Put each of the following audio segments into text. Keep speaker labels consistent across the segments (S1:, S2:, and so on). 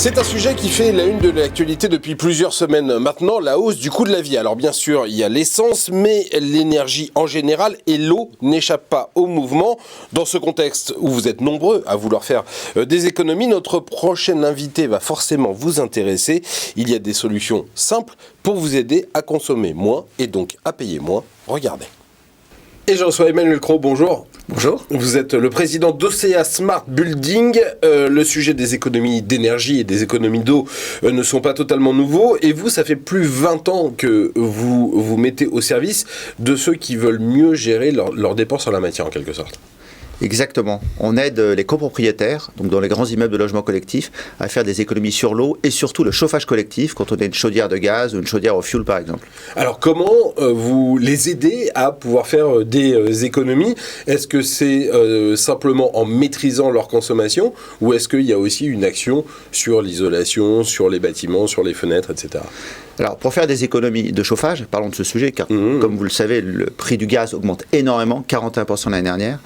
S1: C'est un sujet qui fait la une de l'actualité depuis plusieurs semaines maintenant, la hausse du coût de la vie. Alors bien sûr, il y a l'essence, mais l'énergie en général et l'eau n'échappent pas au mouvement. Dans ce contexte où vous êtes nombreux à vouloir faire des économies, notre prochain invité va forcément vous intéresser. Il y a des solutions simples pour vous aider à consommer moins et donc à payer moins. Regardez. Et je reçois Emmanuel Cros, bonjour.
S2: Bonjour.
S1: Vous êtes le président d'Ocea Smart Building. Le sujet des économies d'énergie et des économies d'eau ne sont pas totalement nouveaux. Et vous, ça fait plus 20 ans que vous vous mettez au service de ceux qui veulent mieux gérer leurs dépenses en la matière, en quelque sorte.
S2: Exactement. On aide les copropriétaires, donc dans les grands immeubles de logement collectif, à faire des économies sur l'eau et surtout le chauffage collectif quand on a une chaudière de gaz ou une chaudière au fioul par exemple.
S1: Alors comment vous les aidez à pouvoir faire des économies ? Est-ce que c'est simplement en maîtrisant leur consommation ou est-ce qu'il y a aussi une action sur l'isolation, sur les bâtiments, sur les fenêtres, etc.
S2: Alors, pour faire des économies de chauffage, parlons de ce sujet, car comme vous le savez, le prix du gaz augmente énormément, 41% l'année dernière.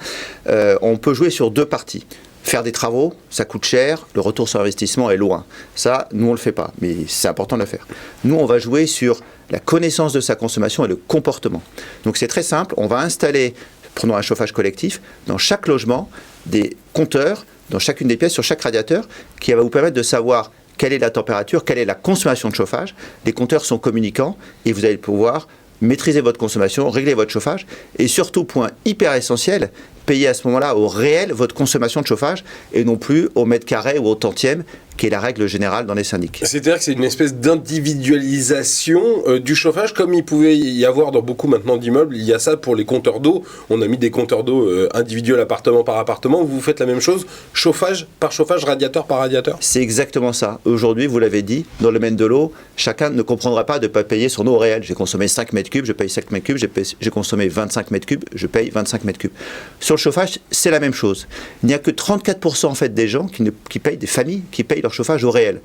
S2: On peut jouer sur deux parties. Faire des travaux, ça coûte cher, le retour sur investissement est loin. Ça, nous, on ne le fait pas, mais c'est important de le faire. Nous, on va jouer sur la connaissance de sa consommation et le comportement. Donc, c'est très simple, on va installer, prenons un chauffage collectif, dans chaque logement, des compteurs, dans chacune des pièces, sur chaque radiateur, qui va vous permettre de savoir quelle est la température, quelle est la consommation de chauffage. Les compteurs sont communicants et vous allez pouvoir maîtriser votre consommation, régler votre chauffage et surtout, point hyper essentiel, payer à ce moment-là au réel votre consommation de chauffage et non plus au mètre carré ou au tantième, qui est la règle générale dans les syndics.
S1: C'est-à-dire que c'est une espèce d'individualisation du chauffage, comme il pouvait y avoir dans beaucoup maintenant d'immeubles. Il y a ça pour les compteurs d'eau. On a mis des compteurs d'eau individuels appartement par appartement. Vous faites la même chose, chauffage par chauffage, radiateur par radiateur ? C'est
S2: exactement ça. Aujourd'hui, vous l'avez dit, dans le domaine de l'eau, chacun ne comprendra pas de ne pas payer son eau au réel. J'ai consommé 5 mètres cubes, je paye 5 mètres cubes. J'ai consommé 25 mètres cubes, je paye 25 mètres cubes. Sur le chauffage, c'est la même chose. Il n'y a que 34% en fait des gens qui payent, des familles qui payent leur chauffage au réel.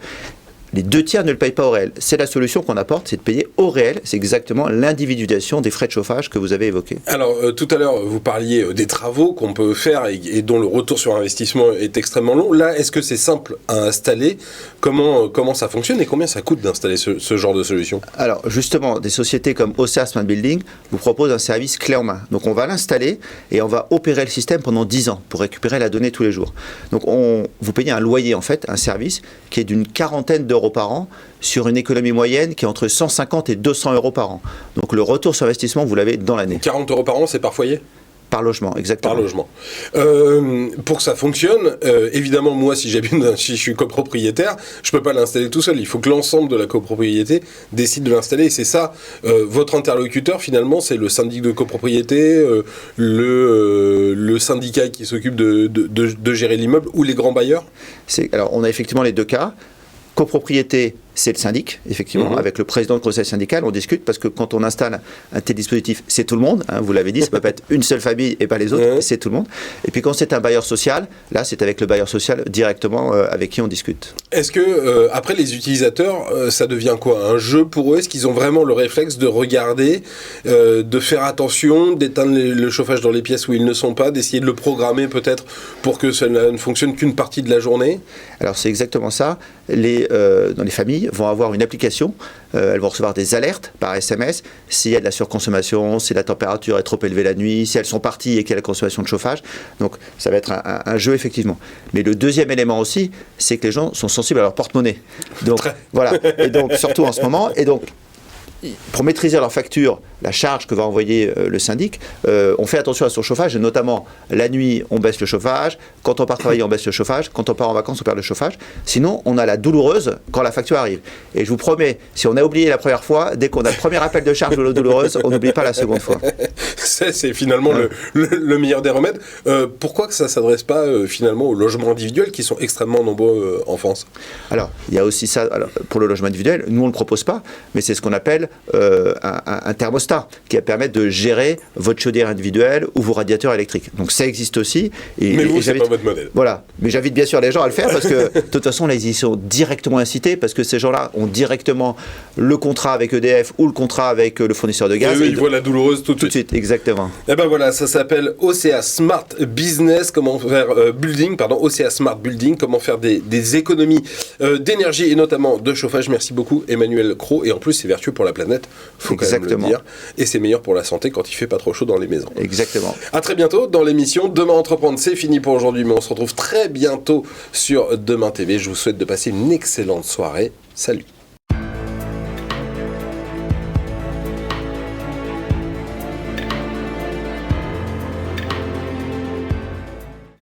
S2: Les 2/3 ne le payent pas au réel. C'est la solution qu'on apporte, c'est de payer au réel. C'est exactement l'individualisation des frais de chauffage que vous avez évoqué.
S1: Alors, tout à l'heure, vous parliez des travaux qu'on peut faire et dont le retour sur investissement est extrêmement long. Là, est-ce que c'est simple à installer ? Comment ça fonctionne et combien ça coûte d'installer ce genre de solution ? Alors,
S2: justement, des sociétés comme Ocea Smart Building vous proposent un service clé en main. Donc, on va l'installer et on va opérer le système pendant 10 ans pour récupérer la donnée tous les jours. Donc, vous payez un loyer, en fait, un service qui est d'une quarantaine d'euros par an sur une économie moyenne qui est entre 150 et 200 euros par an. Donc le retour sur investissement, vous l'avez dans l'année.
S1: 40 euros par an, c'est par foyer ?
S2: Par logement, exactement.
S1: Par logement. Pour que ça fonctionne, évidemment, moi, si je suis copropriétaire, je ne peux pas l'installer tout seul. Il faut que l'ensemble de la copropriété décide de l'installer. Et c'est ça, votre interlocuteur, finalement, c'est le syndic de copropriété, le syndicat qui s'occupe de gérer l'immeuble ou les grands bailleurs ?
S2: Alors, on a effectivement les deux cas. Copropriété, c'est le syndic, effectivement, avec le président du conseil syndical, on discute, parce que quand on installe un tel dispositif, c'est tout le monde, hein, vous l'avez dit, ça ne peut pas être une seule famille et pas les autres, c'est tout le monde. Et puis quand c'est un bailleur social, là, c'est avec le bailleur social directement avec qui on discute.
S1: Est-ce que, après, les utilisateurs, ça devient quoi ? Un jeu pour eux ? Est-ce qu'ils ont vraiment le réflexe de regarder, de faire attention, d'éteindre le chauffage dans les pièces où ils ne sont pas, d'essayer de le programmer peut-être pour que ça ne fonctionne qu'une partie de la journée ?
S2: Alors c'est exactement ça. Dans les familles vont avoir une application, elles vont recevoir des alertes par SMS s'il y a de la surconsommation, si la température est trop élevée la nuit, si elles sont parties et qu'il y a la consommation de chauffage. Donc ça va être un jeu effectivement. Mais le deuxième élément aussi, c'est que les gens sont sensibles à leur porte-monnaie. Donc voilà, et donc surtout en ce moment, et donc pour maîtriser leur facture, la charge que va envoyer le syndic, on fait attention à son chauffage, et notamment la nuit, on baisse le chauffage, quand on part travailler, on baisse le chauffage, quand on part en vacances, on perd le chauffage. Sinon, on a la douloureuse quand la facture arrive. Et je vous promets, si on a oublié la première fois, dès qu'on a le premier appel de charge de l'eau douloureuse, on n'oublie pas la seconde fois.
S1: C'est finalement le meilleur des remèdes. Pourquoi que ça ne s'adresse pas finalement aux logements individuels qui sont extrêmement nombreux en France ?
S2: Alors, il y a aussi ça, pour le logement individuel, nous on ne le propose pas, mais c'est ce qu'on appelle un thermostat. thermostat qui va permettre de gérer votre chaudière individuelle ou vos radiateurs électriques. Donc ça existe aussi.
S1: Mais vous, c'est pas votre modèle.
S2: Voilà. Mais j'invite bien sûr les gens à le faire parce que de toute façon, là, ils y sont directement incités parce que ces gens-là ont directement le contrat avec EDF ou le contrat avec le fournisseur de gaz.
S1: Et eux, ils voient la douloureuse tout de suite.
S2: Exactement.
S1: Et ben voilà, ça s'appelle OCA Smart Business, comment faire OCA Smart Building, comment faire des économies d'énergie et notamment de chauffage. Merci beaucoup Emmanuel Cros. Et en plus, c'est vertueux pour la planète, faut quand même le dire. Et c'est meilleur pour la santé quand il fait pas trop chaud dans les maisons.
S2: Exactement.
S1: À très bientôt dans l'émission Demain Entreprendre. C'est fini pour aujourd'hui, mais on se retrouve très bientôt sur Demain TV. Je vous souhaite de passer une excellente soirée. Salut.